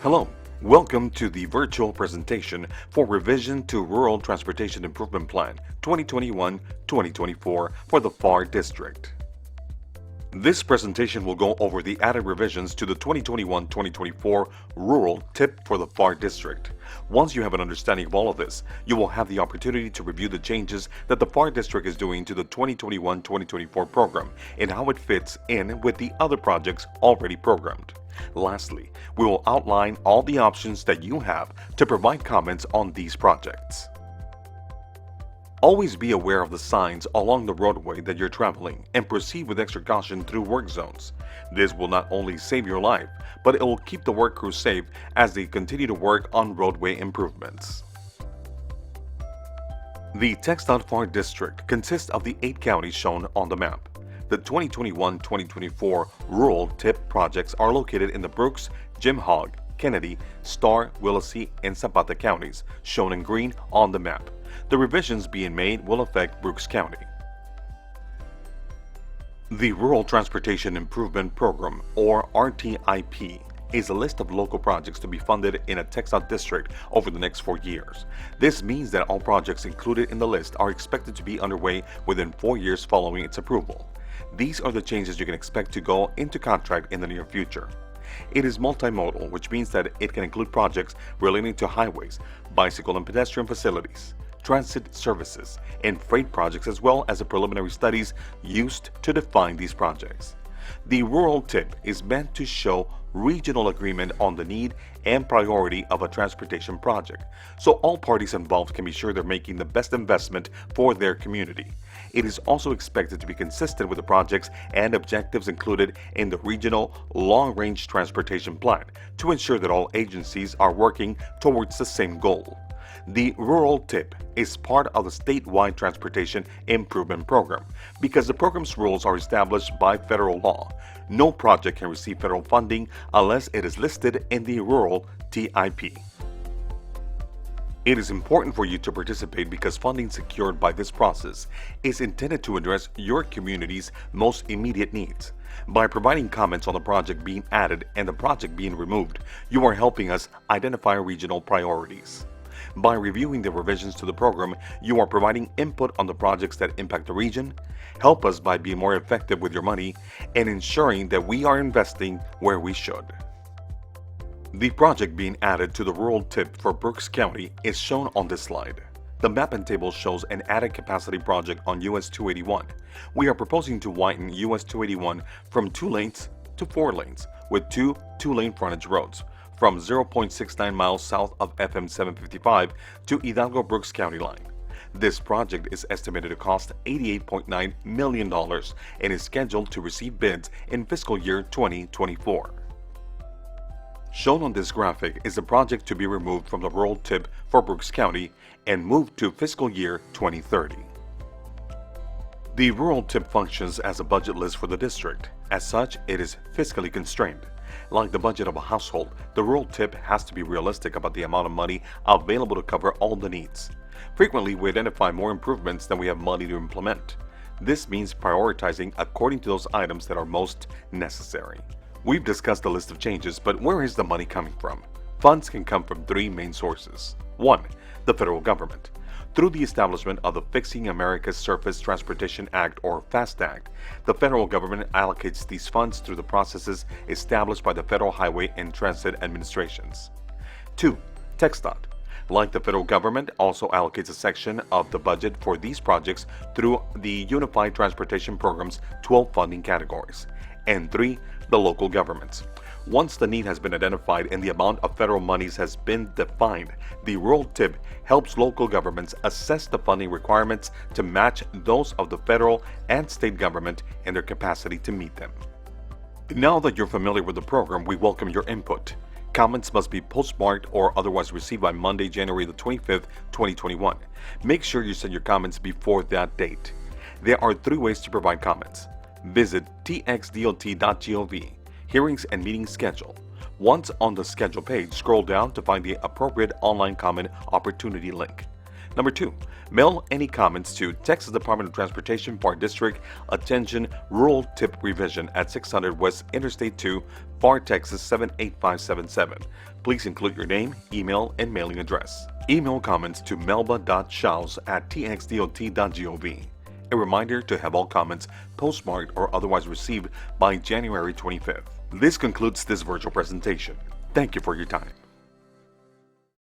Hello, welcome to the virtual presentation for Revision to Rural Transportation Improvement Plan 2021-2024 for the Pharr District. This presentation will go over the added revisions to the 2021-2024 Rural TIP for the Pharr District. Once you have an understanding of all of this, you will have the opportunity to review the changes that the Pharr District is doing to the 2021-2024 program and how it fits in with the other projects already programmed. Lastly, we will outline all the options that you have to provide comments on these projects. Always be aware of the signs along the roadway that you're traveling and proceed with extra caution through work zones. This will not only save your life, but it will keep the work crew safe as they continue to work on roadway improvements. The TxDOT Pharr District consists of the 8 counties shown on the map. The 2021-2024 rural TIP projects are located in the Brooks, Jim Hogg, Kennedy, Starr, Willacy, and Zapata counties, shown in green on the map. The revisions being made will affect Brooks County. The Rural Transportation Improvement Program, or RTIP, is a list of local projects to be funded in a TxDOT district over the next 4 years. This means that all projects included in the list are expected to be underway within 4 years following its approval. These are the changes you can expect to go into contract in the near future. It is multimodal, which means that it can include projects relating to highways, bicycle and pedestrian facilities, transit services, and freight projects, as well as the preliminary studies used to define these projects. The Rural TIP is meant to show regional agreement on the need and priority of a transportation project, so all parties involved can be sure they're making the best investment for their community. It is also expected to be consistent with the projects and objectives included in the Regional Long-Range Transportation Plan to ensure that all agencies are working towards the same goal. The Rural TIP is part of the statewide transportation improvement program. Because the program's rules are established by federal law, no project can receive federal funding unless it is listed in the Rural TIP. It is important for you to participate because funding secured by this process is intended to address your community's most immediate needs. By providing comments on the project being added and the project being removed, you are helping us identify regional priorities. By reviewing the revisions to the program, you are providing input on the projects that impact the region, help us by being more effective with your money, and ensuring that we are investing where we should. The project being added to the Rural TIP for Brooks County is shown on this slide. The map and table shows an added capacity project on US 281. We are proposing to widen US 281 from 2 lanes to 4 lanes with 2 two-lane frontage roads from 0.69 miles south of FM 755 to Hidalgo Brooks County line. This project is estimated to cost $88.9 million and is scheduled to receive bids in fiscal year 2024. Shown on this graphic is the project to be removed from the Rural TIP for Brooks County and moved to fiscal year 2030. The Rural TIP functions as a budget list for the district. As such, it is fiscally constrained. Like the budget of a household, the Rural TIP has to be realistic about the amount of money available to cover all the needs. Frequently, we identify more improvements than we have money to implement. This means prioritizing according to those items that are most necessary. We've discussed the list of changes, but where is the money coming from? Funds can come from 3 main sources. 1. The federal government. Through the establishment of the Fixing America's Surface Transportation Act, or FAST Act, the federal government allocates these funds through the processes established by the Federal Highway and Transit Administrations. 2. TxDOT. Like the federal government, also allocates a section of the budget for these projects through the Unified Transportation Program's 12 funding categories. And 3. The local governments. Once the need has been identified and the amount of federal monies has been defined, the Rural TIP helps local governments assess the funding requirements to match those of the federal and state government and their capacity to meet them. Now that you're familiar with the program, we welcome your input. Comments must be postmarked or otherwise received by Monday, January the 25th, 2021. Make sure you send your comments before that date. There are 3 ways to provide comments. Visit TxDOT.gov. Hearings and meeting schedule. Once on the schedule page, scroll down to find the appropriate online comment opportunity link. Number 2. Mail any comments to Texas Department of Transportation, Pharr District, Attention, Rural Tip Revision at 600 West Interstate 2, Pharr, Texas 78577. Please include your name, email, and mailing address. Email comments to melba.shows@txdot.gov. A reminder to have all comments postmarked or otherwise received by January 25th. This concludes this virtual presentation. Thank you for your time.